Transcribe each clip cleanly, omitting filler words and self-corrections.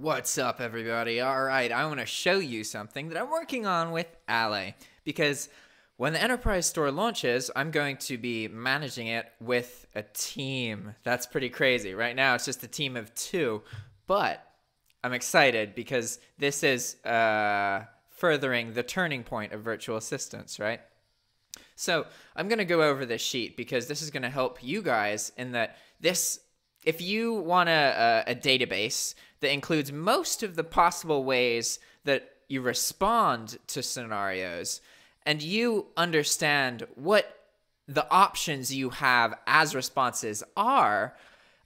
What's up, everybody? Alright, I want to show you something that I'm working on with Ale, because when the Enterprise Store launches, I'm going to be managing it with a team. That's pretty crazy. Right now, it's just a team of 2, but I'm excited because this is furthering the turning point of virtual assistants, right? So I'm going to go over this sheet because this is going to help you guys in that if you want a database that includes most of the possible ways that you respond to scenarios, and you understand what the options you have as responses are,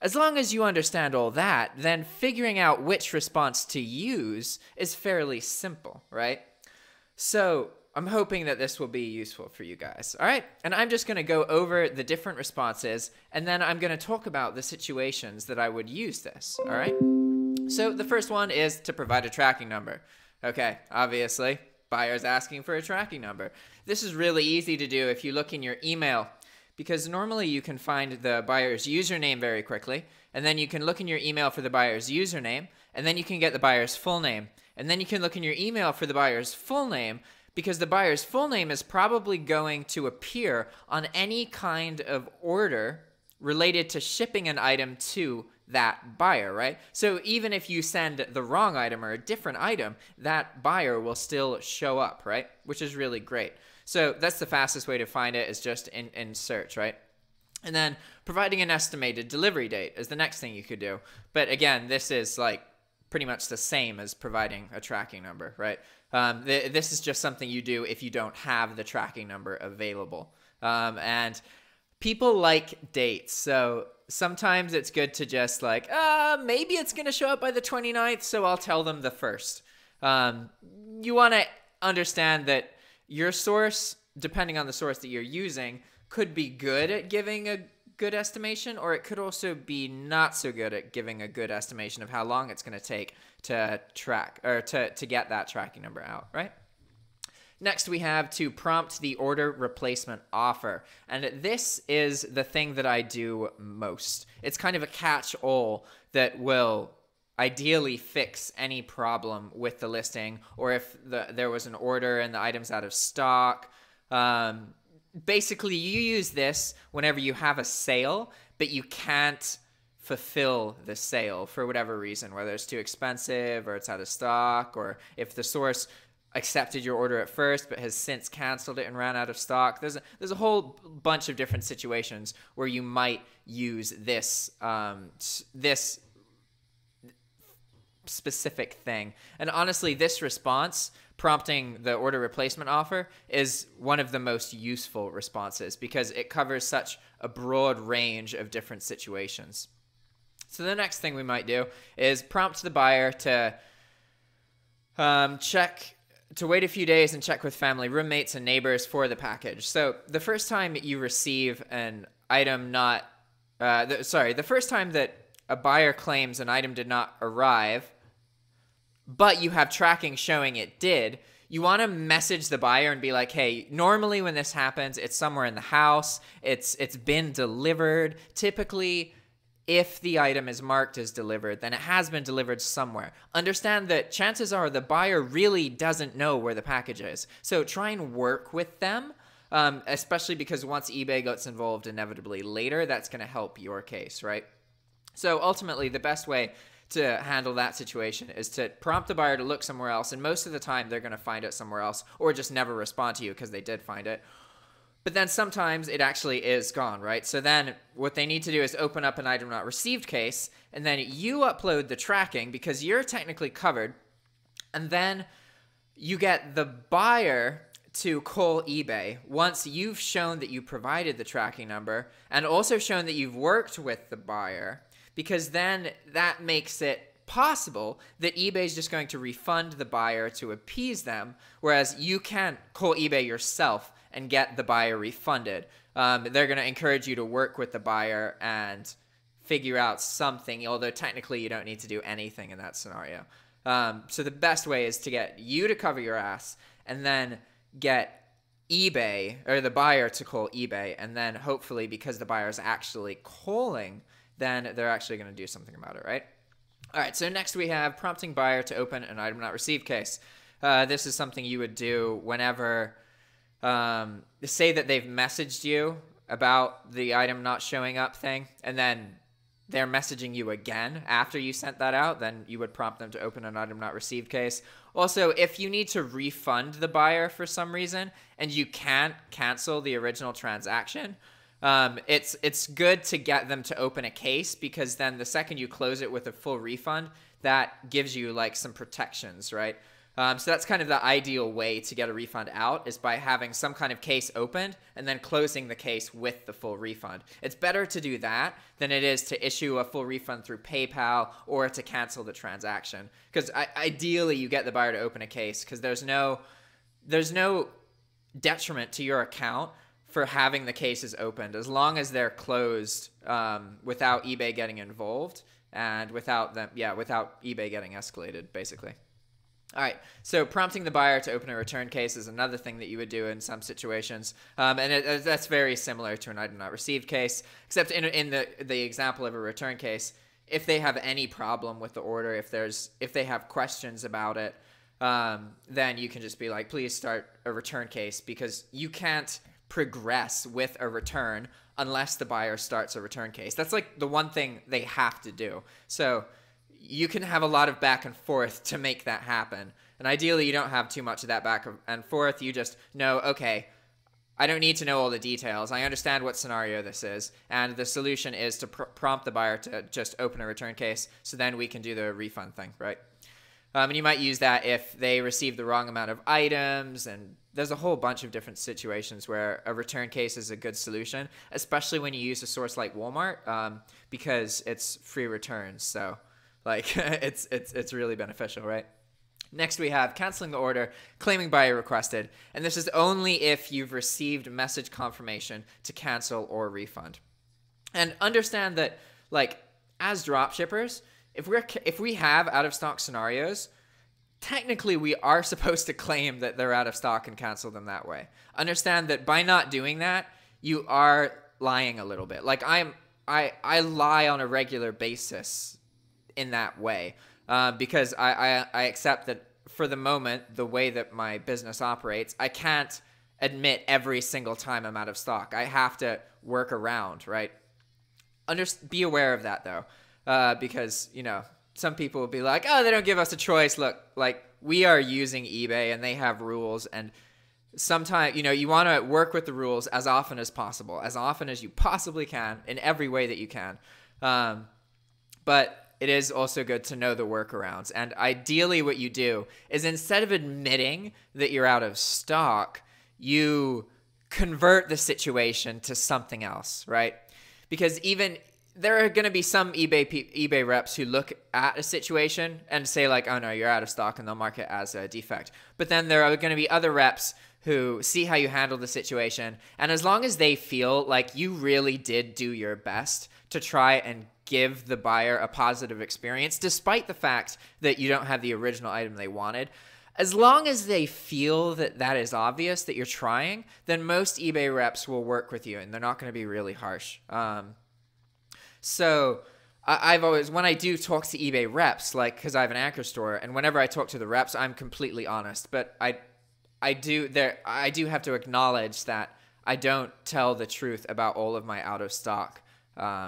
as long as you understand all that, then figuring out which response to use is fairly simple, right? So I'm hoping that this will be useful for you guys. All right. And I'm just going to go over the different responses, and then I'm going to talk about the situations that I would use this. All right. So the first one is to provide a tracking number. Okay. Obviously, buyer's asking for a tracking number. This is really easy to do if you look in your email, because normally you can find the buyer's username very quickly, and then you can look in your email for the buyer's username, and then you can get the buyer's full name, and then you can look in your email for the buyer's full name, because the buyer's full name is probably going to appear on any kind of order related to shipping an item to that buyer, right? So even if you send the wrong item or a different item, that buyer will still show up, right? Which is really great. So that's the fastest way to find it, is just in search, right? And then providing an estimated delivery date is the next thing you could do. But again, this is like pretty much the same as providing a tracking number, right? This is just something you do if you don't have the tracking number available. And people like dates. So sometimes it's good to just like, maybe it's going to show up by the 29th, so I'll tell them the 1st. You want to understand that your source, depending on the source that you're using, could be good at giving a good estimation, or it could also be not so good at giving a good estimation of how long it's going to take to track or to get that tracking number out, right? Next, we have to prompt the order replacement offer. And this is the thing that I do most. It's kind of a catch-all that will ideally fix any problem with the listing, or if there was an order and the item's out of stock. Basically, you use this whenever you have a sale, but you can't fulfill the sale for whatever reason, whether it's too expensive or it's out of stock, or if the source accepted your order at first but has since canceled it and ran out of stock. There's a whole bunch of different situations where you might use this this specific thing. And honestly, this response, prompting the order replacement offer, is one of the most useful responses because it covers such a broad range of different situations. So the next thing we might do is prompt the buyer to wait a few days and check with family, roommates, and neighbors for the package. So the first time you receive an item the first time that a buyer claims an item did not arrive, but you have tracking showing it did, you want to message the buyer and be like, hey, normally when this happens, it's somewhere in the house, it's been delivered. Typically, if the item is marked as delivered, then it has been delivered somewhere. Understand that chances are the buyer really doesn't know where the package is. So try and work with them, especially because once eBay gets involved inevitably later, that's going to help your case, right? So ultimately, the best way to handle that situation is to prompt the buyer to look somewhere else, and most of the time they're going to find it somewhere else or just never respond to you because they did find it. But then sometimes it actually is gone, right? So then what they need to do is open up an item not received case, and then you upload the tracking because you're technically covered, and then you get the buyer to call eBay once you've shown that you provided the tracking number and also shown that you've worked with the buyer, because then that makes it possible that eBay is just going to refund the buyer to appease them, whereas you can't call eBay yourself and get the buyer refunded. They're going to encourage you to work with the buyer and figure out something, although technically you don't need to do anything in that scenario. So the best way is to get you to cover your ass and then get eBay or the buyer to call eBay, and then hopefully because the buyer is actually calling, then they're actually going to do something about it, right? All right, so next we have prompting buyer to open an item not received case. This is something you would do whenever, say that they've messaged you about the item not showing up thing, and then they're messaging you again after you sent that out, then you would prompt them to open an item not received case. Also, if you need to refund the buyer for some reason and you can't cancel the original transaction, it's good to get them to open a case, because then the second you close it with a full refund, that gives you like some protections, right? So that's kind of the ideal way to get a refund out, is by having some kind of case opened and then closing the case with the full refund. It's better to do that than it is to issue a full refund through PayPal or to cancel the transaction. Because ideally you get the buyer to open a case, because there's no detriment to your account for having the cases opened, as long as they're closed without eBay getting involved and without eBay getting escalated, basically. All right, so prompting the buyer to open a return case is another thing that you would do in some situations, and that's very similar to an item not received case, except in the example of a return case, if they have any problem with the order, if they have questions about it, then you can just be like, please start a return case, because you can't progress with a return unless the buyer starts a return case. That's like the one thing they have to do. So you can have a lot of back and forth to make that happen. And ideally, you don't have too much of that back and forth. You just know, okay, I don't need to know all the details. I understand what scenario this is. And the solution is to prompt the buyer to just open a return case, so then we can do the refund thing, right? And you might use that if they receive the wrong amount of items, and there's a whole bunch of different situations where a return case is a good solution, especially when you use a source like Walmart, because it's free returns. So like it's really beneficial, right? Next we have canceling the order, claiming buyer requested, and this is only if you've received message confirmation to cancel or refund. And understand that, like, as dropshippers, if we have out of stock scenarios, technically we are supposed to claim that they're out of stock and cancel them that way. Understand that by not doing that, you are lying a little bit. Like I lie on a regular basis in that way, because I accept that for the moment, the way that my business operates, I can't admit every single time I'm out of stock. I have to work around, right? Be aware of that though, because, you know, some people will be like, oh, they don't give us a choice. Look, like, we are using eBay and they have rules, and sometimes, you know, you want to work with the rules as often as possible, as often as you possibly can, in every way that you can. But it is also good to know the workarounds. And ideally what you do is, instead of admitting that you're out of stock, you convert the situation to something else, right? Because even there are going to be some eBay reps who look at a situation and say like, oh no, you're out of stock, and they'll mark it as a defect. But then there are going to be other reps who see how you handle the situation, and as long as they feel like you really did do your best to try and give the buyer a positive experience, despite the fact that you don't have the original item they wanted, as long as they feel that that is obvious, that you're trying, then most eBay reps will work with you, and they're not going to be really harsh. So I've always, when I do talk to eBay reps, like, because I have an anchor store, and whenever I talk to the reps, I'm completely honest. But I do have to acknowledge that I don't tell the truth about all of my out of stock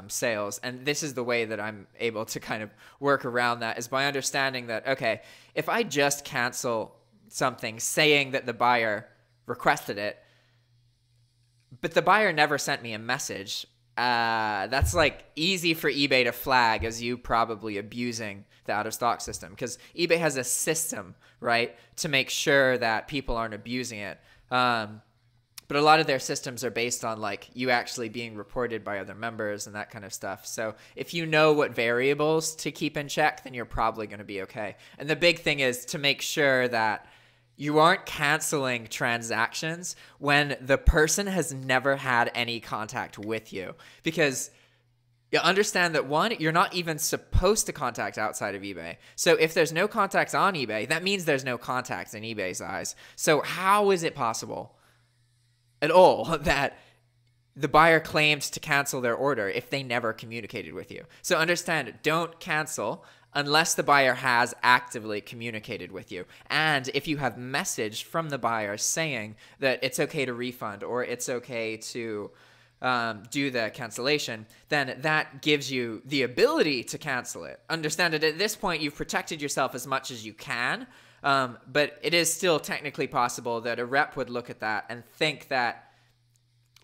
sales, and this is the way that I'm able to kind of work around that, is by understanding that, okay, if I just cancel something saying that the buyer requested it, but the buyer never sent me a message, that's like easy for eBay to flag as you probably abusing the out of stock system, because eBay has a system, right, to make sure that people aren't abusing it. But a lot of their systems are based on like you actually being reported by other members and that kind of stuff. So if you know what variables to keep in check, then you're probably going to be okay. And the big thing is to make sure that you aren't canceling transactions when the person has never had any contact with you, because you understand that, one, you're not even supposed to contact outside of eBay. So if there's no contacts on eBay, that means there's no contacts in eBay's eyes. So how is it possible at all that the buyer claimed to cancel their order if they never communicated with you? So understand, don't cancel unless the buyer has actively communicated with you. And if you have messaged from the buyer saying that it's okay to refund or it's okay to do the cancellation, then that gives you the ability to cancel it. Understand that at this point, you've protected yourself as much as you can, but it is still technically possible that a rep would look at that and think that,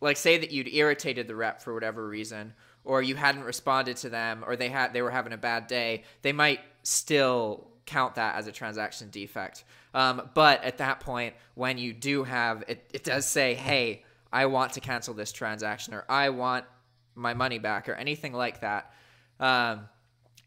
like, say that you'd irritated the rep for whatever reason, or you hadn't responded to them, or they were having a bad day, they might still count that as a transaction defect. But at that point, when you do have, it does say, hey, I want to cancel this transaction, or I want my money back, or anything like that.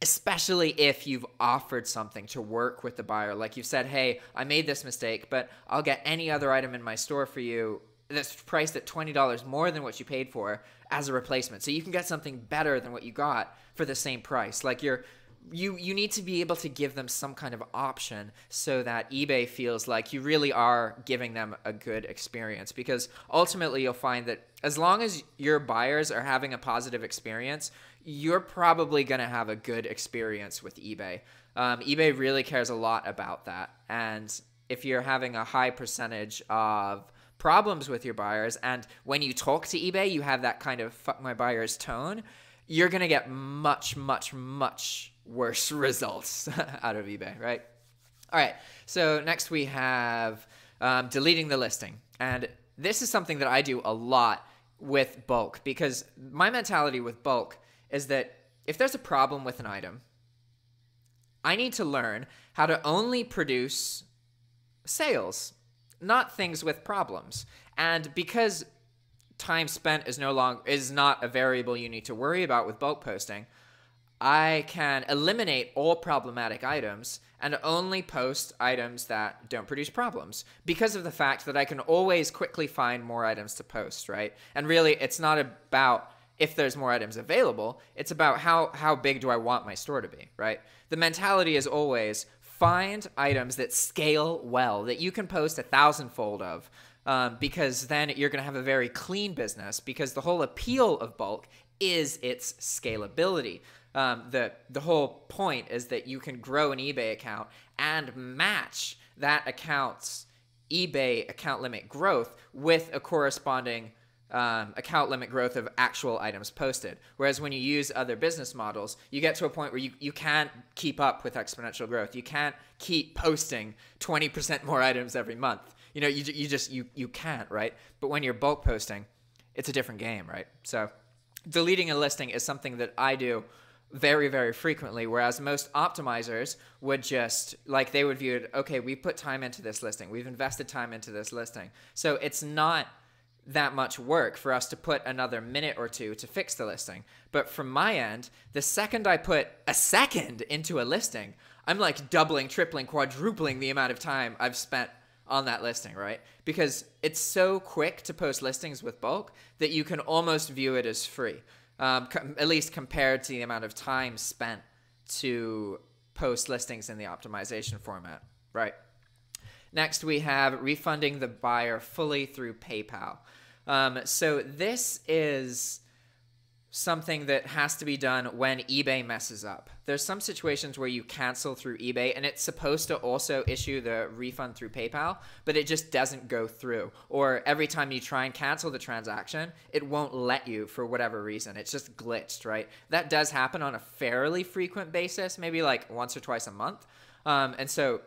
Especially if you've offered something to work with the buyer. Like you've said, hey, I made this mistake, but I'll get any other item in my store for you that's priced at $20 more than what you paid for as a replacement. So you can get something better than what you got for the same price. Like you need to be able to give them some kind of option so that eBay feels like you really are giving them a good experience. Because ultimately you'll find that as long as your buyers are having a positive experience, you're probably going to have a good experience with eBay. eBay really cares a lot about that. And if you're having a high percentage of problems with your buyers, and when you talk to eBay, you have that kind of fuck my buyers tone, you're going to get much, much, much worse results out of eBay, right? All right, so next we have deleting the listing. And this is something that I do a lot with bulk, because my mentality with bulk is that if there's a problem with an item, I need to learn how to only produce sales, not things with problems. And because time spent is not a variable you need to worry about with bulk posting, I can eliminate all problematic items and only post items that don't produce problems, because of the fact that I can always quickly find more items to post, right? And really, it's not about if there's more items available, it's about how big do I want my store to be, right? The mentality is always find items that scale well, that you can post 1,000-fold of, because then you're going to have a very clean business, because the whole appeal of bulk is its scalability. The whole point is that you can grow an eBay account and match that account's eBay account limit growth with a corresponding account limit growth of actual items posted. Whereas when you use other business models, you get to a point where you can't keep up with exponential growth. You can't keep posting 20% more items every month. You know, you can't, right? But when you're bulk posting, it's a different game, right? So deleting a listing is something that I do very, very frequently, whereas most optimizers would just, like, they would view it, okay, we put time into this listing. We've invested time into this listing. So it's not that much work for us to put another minute or two to fix the listing. But from my end, the second I put a second into a listing, I'm like doubling, tripling, quadrupling the amount of time I've spent on that listing, right? Because it's so quick to post listings with bulk that you can almost view it as free, at least compared to the amount of time spent to post listings in the optimization format, right? Next, we have refunding the buyer fully through PayPal. So this is something that has to be done when eBay messes up. There's some situations where you cancel through eBay and it's supposed to also issue the refund through PayPal, but it just doesn't go through. Or every time you try and cancel the transaction, it won't let you for whatever reason. It's just glitched, right? That does happen on a fairly frequent basis, maybe like once or twice a month. And so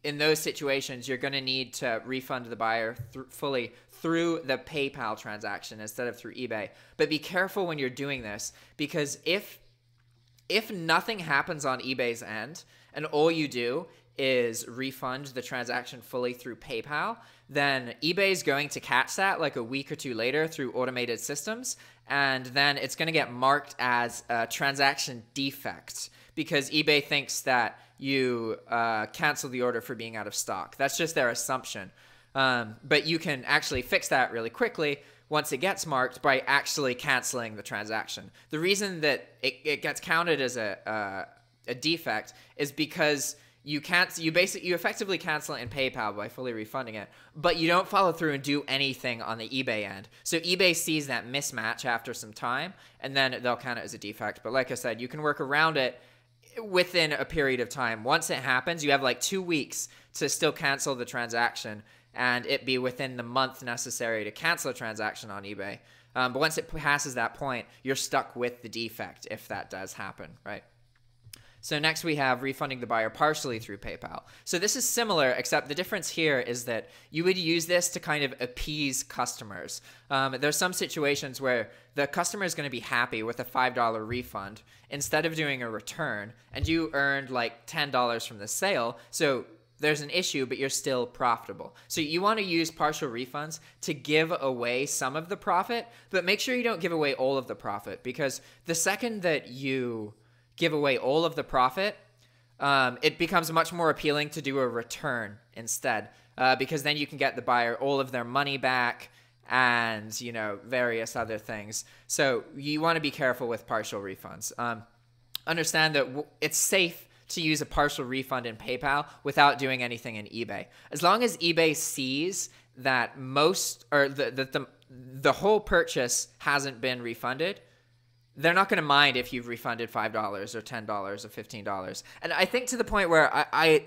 in those situations, you're going to need to refund the buyer fully through the PayPal transaction instead of through eBay. But be careful when you're doing this, because if nothing happens on eBay's end and all you do is refund the transaction fully through PayPal, then eBay's going to catch that like a week or two later through automated systems, and then it's going to get marked as a transaction defect because eBay thinks that you cancel the order for being out of stock. That's just their assumption. But you can actually fix that really quickly once it gets marked by actually canceling the transaction. The reason that it gets counted as a defect is because you effectively cancel it in PayPal by fully refunding it, but you don't follow through and do anything on the eBay end. So eBay sees that mismatch after some time, and then they'll count it as a defect. But like I said, you can work around it within a period of time. Once it happens, you have like 2 weeks to still cancel the transaction, and it be within the month necessary to cancel a transaction on eBay. But once it passes that point, you're stuck with the defect if that does happen, right? So next we have refunding the buyer partially through PayPal. So this is similar, except the difference here is that you would use this to kind of appease customers. There's some situations where the customer is going to be happy with a $5 refund instead of doing a return, and you earned like $10 from the sale. So there's an issue, but you're still profitable. So you want to use partial refunds to give away some of the profit, but make sure you don't give away all of the profit, because the second that you give away all of the profit, it becomes much more appealing to do a return instead, because then you can get the buyer all of their money back and, you know, various other things. So you want to be careful with partial refunds. Understand that it's safe to use a partial refund in PayPal without doing anything in eBay. As long as eBay sees that most or the whole purchase hasn't been refunded, they're not going to mind if you've refunded $5 or $10 or $15. And I think to the point where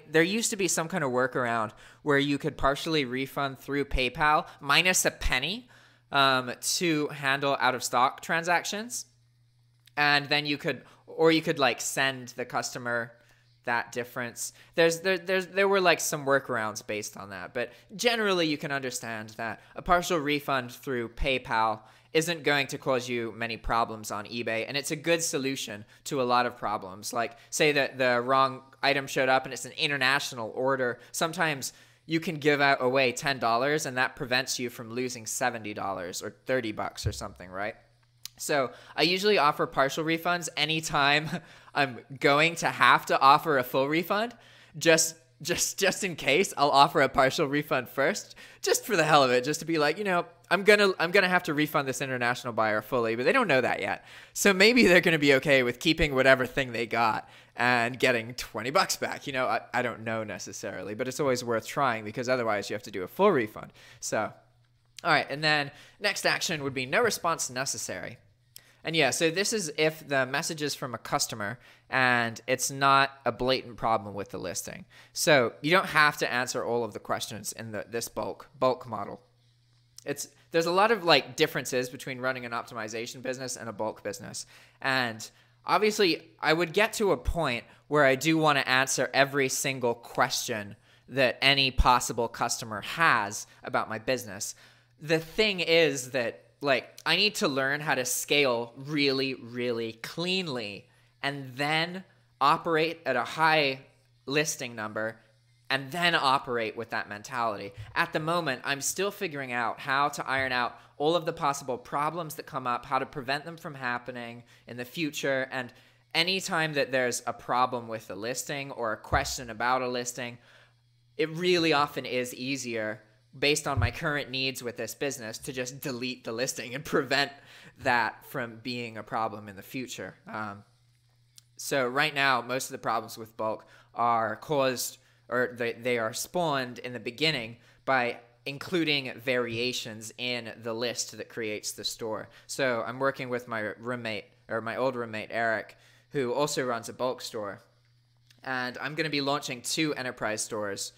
there used to be some kind of workaround where you could partially refund through PayPal minus a penny to handle out of stock transactions. And then you could like send the customer that difference. There were like some workarounds based on that, but generally you can understand that a partial refund through PayPal isn't going to cause you many problems on eBay, and it's a good solution to a lot of problems. Like, say that the wrong item showed up and it's an international order. Sometimes you can give away $10 and that prevents you from losing $70 or $30 or something, right? So I usually offer partial refunds anytime I'm going to have to offer a full refund. Just in case, I'll offer a partial refund first, just for the hell of it, just to be like, you know, I'm gonna have to refund this international buyer fully, but they don't know that yet. So maybe they're gonna be okay with keeping whatever thing they got and getting $20 back. You know, I don't know necessarily, but it's always worth trying, because otherwise you have to do a full refund. So, all right, and then next action would be no response necessary. And yeah, so this is if the message is from a customer and it's not a blatant problem with the listing. So you don't have to answer all of the questions in this bulk model. There's a lot of like differences between running an optimization business and a bulk business. And obviously I would get to a point where I do want to answer every single question that any possible customer has about my business. The thing is that, like, I need to learn how to scale really, really cleanly and then operate at a high listing number and then operate with that mentality. At the moment, I'm still figuring out how to iron out all of the possible problems that come up, how to prevent them from happening in the future. And anytime that there's a problem with the listing or a question about a listing, it really often is easier, based on my current needs with this business, to just delete the listing and prevent that from being a problem in the future. So right now, most of the problems with bulk are caused, or they are spawned in the beginning by including variations in the list that creates the store. So I'm working with my old roommate, Eric, who also runs a bulk store. And I'm going to be launching 2 enterprise stores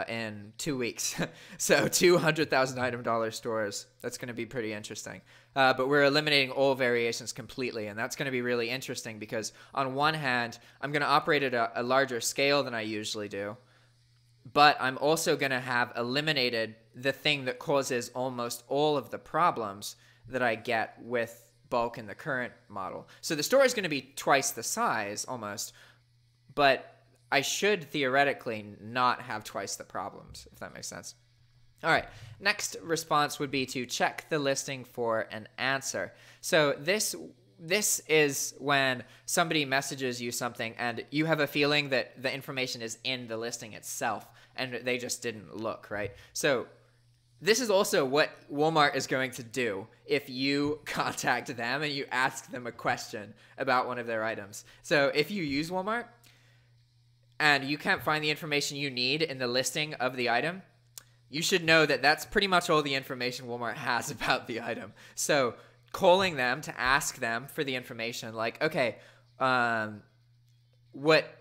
in 2 weeks. So 200,000 item dollar stores. That's going to be pretty interesting. But we're eliminating all variations completely. And that's going to be really interesting because on one hand, I'm going to operate at a larger scale than I usually do. But I'm also going to have eliminated the thing that causes almost all of the problems that I get with bulk in the current model. So the store is going to be twice the size almost, but I should theoretically not have twice the problems, if that makes sense. All right, next response would be to check the listing for an answer. So this is when somebody messages you something and you have a feeling that the information is in the listing itself and they just didn't look, right? So this is also what Walmart is going to do if you contact them and you ask them a question about one of their items. So if you use Walmart and you can't find the information you need in the listing of the item, you should know that that's pretty much all the information Walmart has about the item. So calling them to ask them for the information, like, okay,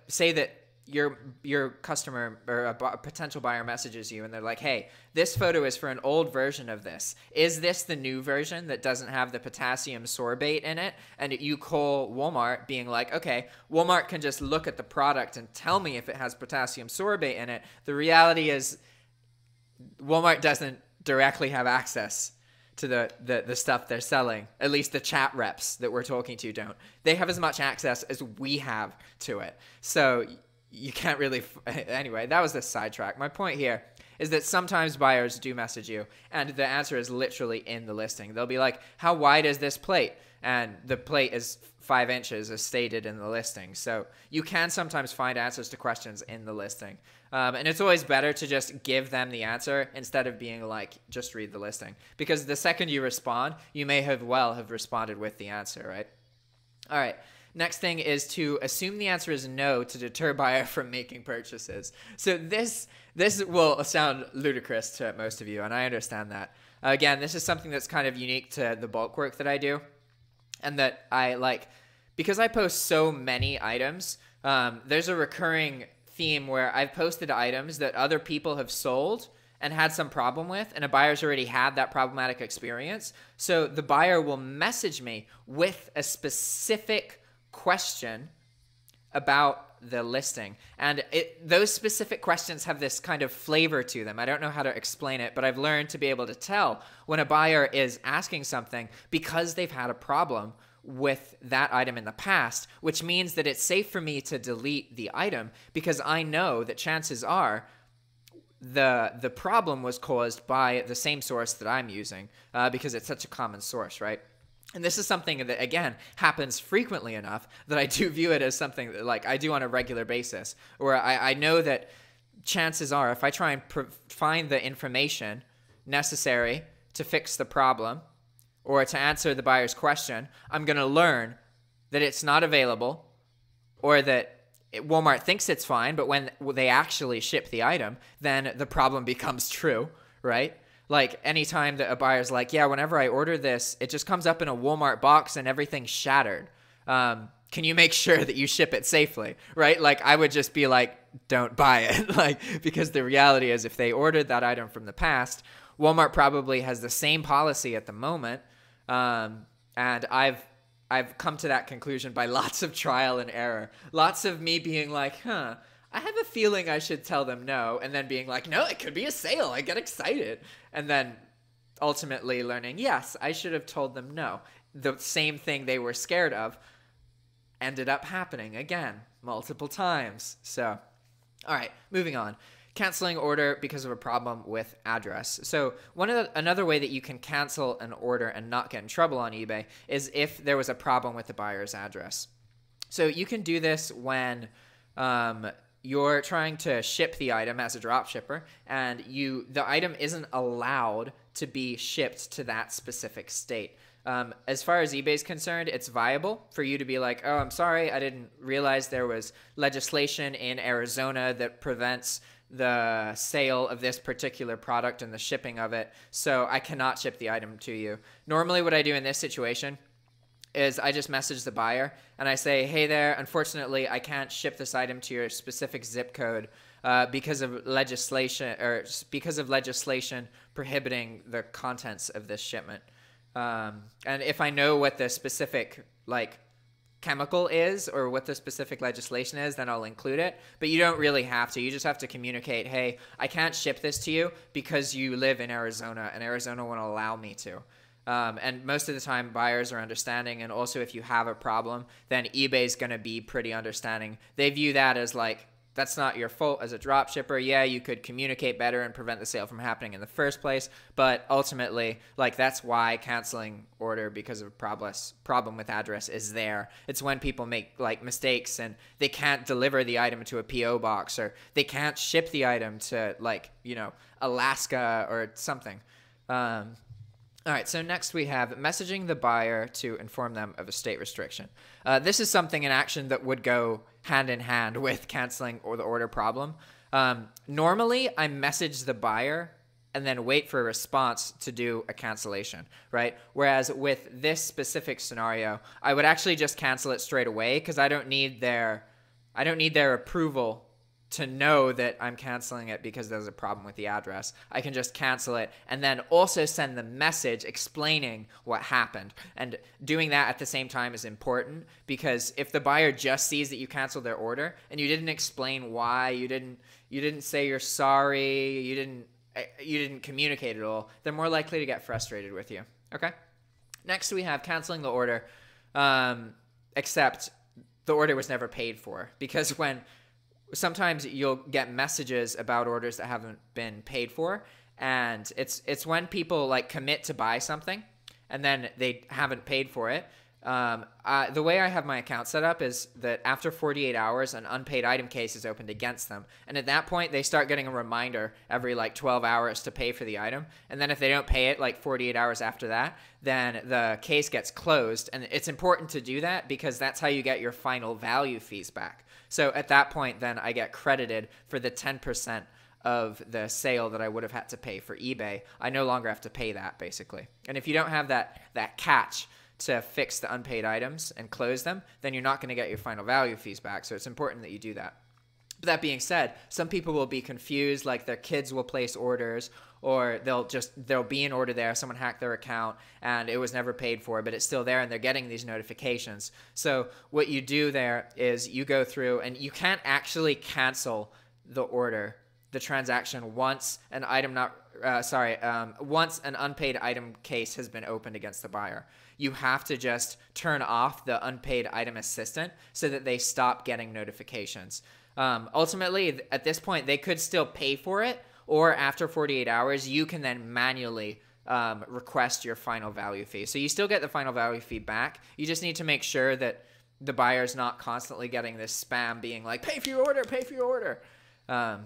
say that your customer or a potential buyer messages you and they're like, hey, this photo is for an old version of this. Is this the new version that doesn't have the potassium sorbate in it? And you call Walmart being like, okay, Walmart can just look at the product and tell me if it has potassium sorbate in it. The reality is Walmart doesn't directly have access to the stuff they're selling. At least the chat reps that we're talking to don't. They have as much access as we have to it. So you can't really anyway, that was the sidetrack. My point here is that sometimes buyers do message you and the answer is literally in the listing. They'll be like, how wide is this plate? And the plate is 5 inches as stated in the listing. So you can sometimes find answers to questions in the listing. And it's always better to just give them the answer instead of being like, just read the listing. Because the second you respond, you may have responded with the answer, right? All right. Next thing is to assume the answer is no to deter buyer from making purchases. So this will sound ludicrous to most of you, and I understand that. Again, this is something that's kind of unique to the bulk work that I do, and that I like because I post so many items. There's a recurring theme where I've posted items that other people have sold and had some problem with, and a buyer's already had that problematic experience. So the buyer will message me with a specific question about the listing, and those specific questions have this kind of flavor to them. I don't know how to explain it, but I've learned to be able to tell when a buyer is asking something because they've had a problem with that item in the past, which means that it's safe for me to delete the item because I know that chances are the problem was caused by the same source that I'm using because it's such a common source, right? And this is something that, again, happens frequently enough that I do view it as something that, like, I do on a regular basis. Where I know that chances are, if I try and find the information necessary to fix the problem or to answer the buyer's question, I'm going to learn that it's not available or that Walmart thinks it's fine, but when they actually ship the item, then the problem becomes true, right? Like anytime that a buyer's like, yeah, whenever I order this, it just comes up in a Walmart box and everything's shattered. Can you make sure that you ship it safely, right? Like I would just be like, don't buy it. Like, because the reality is if they ordered that item from the past, Walmart probably has the same policy at the moment. And I've come to that conclusion by lots of trial and error. Lots of me being like, I have a feeling I should tell them no, and then being like, no, it could be a sale. I get excited. And then ultimately learning, yes, I should have told them no. The same thing they were scared of ended up happening again, multiple times. So, all right, moving on. Canceling order because of a problem with address. So another way that you can cancel an order and not get in trouble on eBay is if there was a problem with the buyer's address. So you can do this when you're trying to ship the item as a drop shipper and the item isn't allowed to be shipped to that specific state. As far as eBay is concerned, it's viable for you to be like, oh, I'm sorry, I didn't realize there was legislation in Arizona that prevents the sale of this particular product and the shipping of it, so I cannot ship the item to you. Normally what I do in this situation is I just message the buyer and I say, hey there, unfortunately, I can't ship this item to your specific zip code because of legislation prohibiting the contents of this shipment. And if I know what the specific chemical is or what the specific legislation is, then I'll include it. But you don't really have to. You just have to communicate, hey, I can't ship this to you because you live in Arizona and Arizona won't allow me to. And most of the time buyers are understanding, and also if you have a problem, then eBay's going to be pretty understanding. They view that as like, that's not your fault as a drop shipper. Yeah, you could communicate better and prevent the sale from happening in the first place, but ultimately, that's why canceling order because of a problem with address is there. It's when people make mistakes and they can't deliver the item to a PO box, or they can't ship the item to Alaska or something. All right, so next we have messaging the buyer to inform them of a state restriction. This is something in action that would go hand in hand with canceling or the order problem. Normally, I message the buyer and then wait for a response to do a cancellation, right? Whereas with this specific scenario, I would actually just cancel it straight away because I don't need their I don't need their approval to know that I'm canceling it because there's a problem with the address. I can just cancel it and then also send the message explaining what happened. And doing that at the same time is important, because if the buyer just sees that you canceled their order and you didn't explain why, you didn't say you're sorry, you didn't communicate at all, they're more likely to get frustrated with you. Okay? Next, we have canceling the order, except the order was never paid for. Because sometimes you'll get messages about orders that haven't been paid for, and it's when people like commit to buy something and then they haven't paid for it. The way I have my account set up is that after 48 hours, an unpaid item case is opened against them. And at that point, they start getting a reminder every like 12 hours to pay for the item. And then if they don't pay it like 48 hours after that, then the case gets closed. And it's important to do that because that's how you get your final value fees back. So at that point, then I get credited for the 10% of the sale that I would have had to pay for eBay. I no longer have to pay that, basically. And if you don't have that catch to fix the unpaid items and close them, then you're not going to get your final value fees back. So it's important that you do that. But that being said, some people will be confused, like their kids will place orders, or there'll be an order there, someone hacked their account and it was never paid for, but it's still there and they're getting these notifications. So what you do there is you go through, and you can't actually cancel the order, the transaction, once an once an unpaid item case has been opened against the buyer. You have to just turn off the unpaid item assistant so that they stop getting notifications. Ultimately, at this point, they could still pay for it, or after 48 hours, you can then manually request your final value fee. So you still get the final value fee back. You just need to make sure that the buyer's not constantly getting this spam being like, pay for your order, pay for your order. All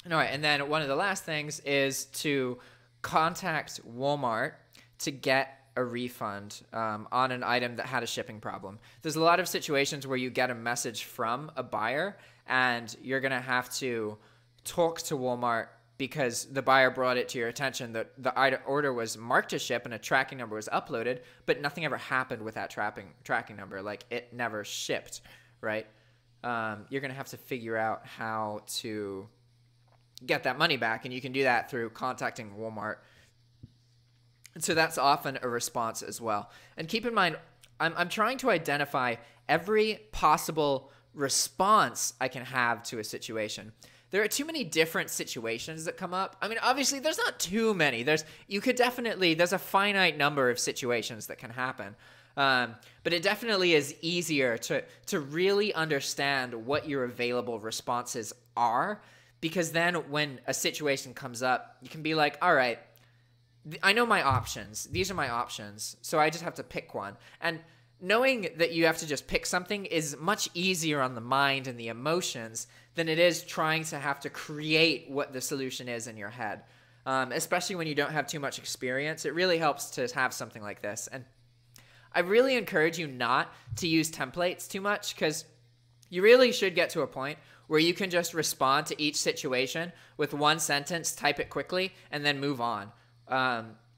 right, and then one of the last things is to contact Walmart to get a refund on an item that had a shipping problem. There's a lot of situations where you get a message from a buyer and you're going to have to talk to Walmart because the buyer brought it to your attention that the order was marked to ship and a tracking number was uploaded, but nothing ever happened with that tracking number. Like, it never shipped, right? You're going to have to figure out how to get that money back, and you can do that through contacting Walmart. And so that's often a response as well. And keep in mind, I'm trying to identify every possible response I can have to a situation. There are too many different situations that come up. I mean, obviously, there's not too many. There's a finite number of situations that can happen. But it definitely is easier to really understand what your available responses are, because then when a situation comes up, you can be like, all right, I know my options. These are my options. So I just have to pick one. And knowing that you have to just pick something is much easier on the mind and the emotions than it is trying to have to create what the solution is in your head. Especially when you don't have too much experience, it really helps to have something like this. And I really encourage you not to use templates too much, because you really should get to a point where you can just respond to each situation with one sentence, type it quickly, and then move on.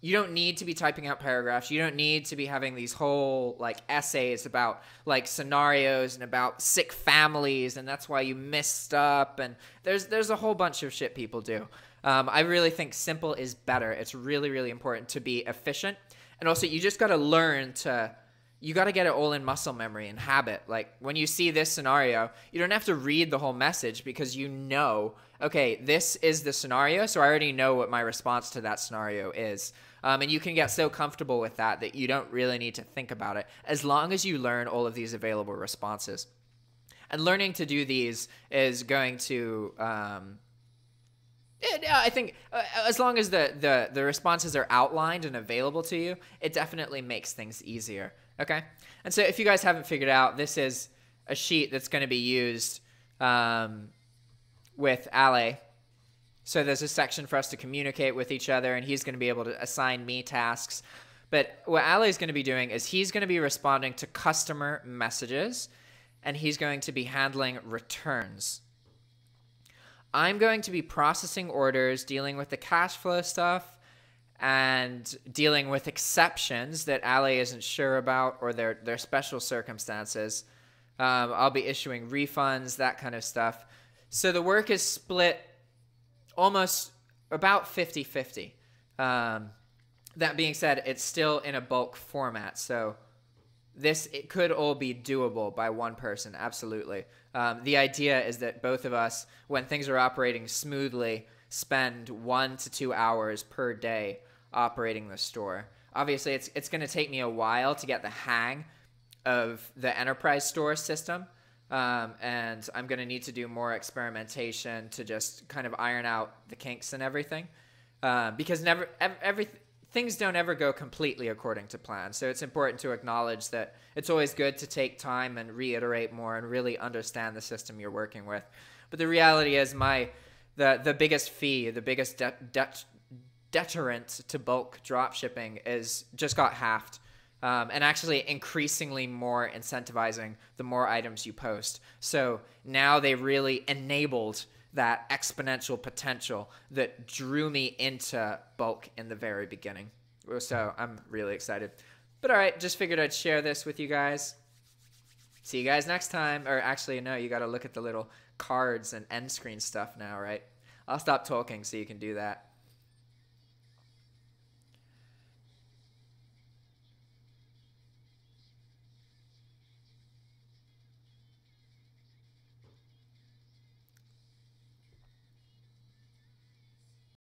You don't need to be typing out paragraphs. You don't need to be having these whole like essays about like scenarios and about sick families, and that's why you messed up. And there's a whole bunch of shit people do. I really think simple is better. It's really, really important to be efficient. And also, you just got to learn you got to get it all in muscle memory and habit. Like, when you see this scenario, you don't have to read the whole message, because you know, okay, this is the scenario, so I already know what my response to that scenario is. And you can get so comfortable with that you don't really need to think about it, as long as you learn all of these available responses. And learning to do these is going to... I think as long as the responses are outlined and available to you, it definitely makes things easier. Okay? And so if you guys haven't figured out, this is a sheet that's going to be used with Ale. So there's a section for us to communicate with each other, and he's going to be able to assign me tasks. But what Ale is going to be doing is he's going to be responding to customer messages, and he's going to be handling returns. I'm going to be processing orders, dealing with the cash flow stuff, and dealing with exceptions that Ale isn't sure about, or their special circumstances. I'll be issuing refunds, that kind of stuff. So the work is split almost about 50-50. That being said, it's still in a bulk format, so it could all be doable by one person, absolutely. The idea is that both of us, when things are operating smoothly, spend 1 to 2 hours per day operating the store. Obviously, it's going to take me a while to get the hang of the enterprise store system, and I'm going to need to do more experimentation to just kind of iron out the kinks and everything, because things don't ever go completely according to plan. So it's important to acknowledge that it's always good to take time and reiterate more and really understand the system you're working with. But the reality is the biggest fee, the biggest deterrent to bulk drop shipping is just got halved. And actually increasingly more incentivizing the more items you post. So now they really enabled that exponential potential that drew me into bulk in the very beginning. So I'm really excited. But all right, just figured I'd share this with you guys. See you guys next time. Or actually, no, you got to look at the little cards and end screen stuff now, right? I'll stop talking so you can do that.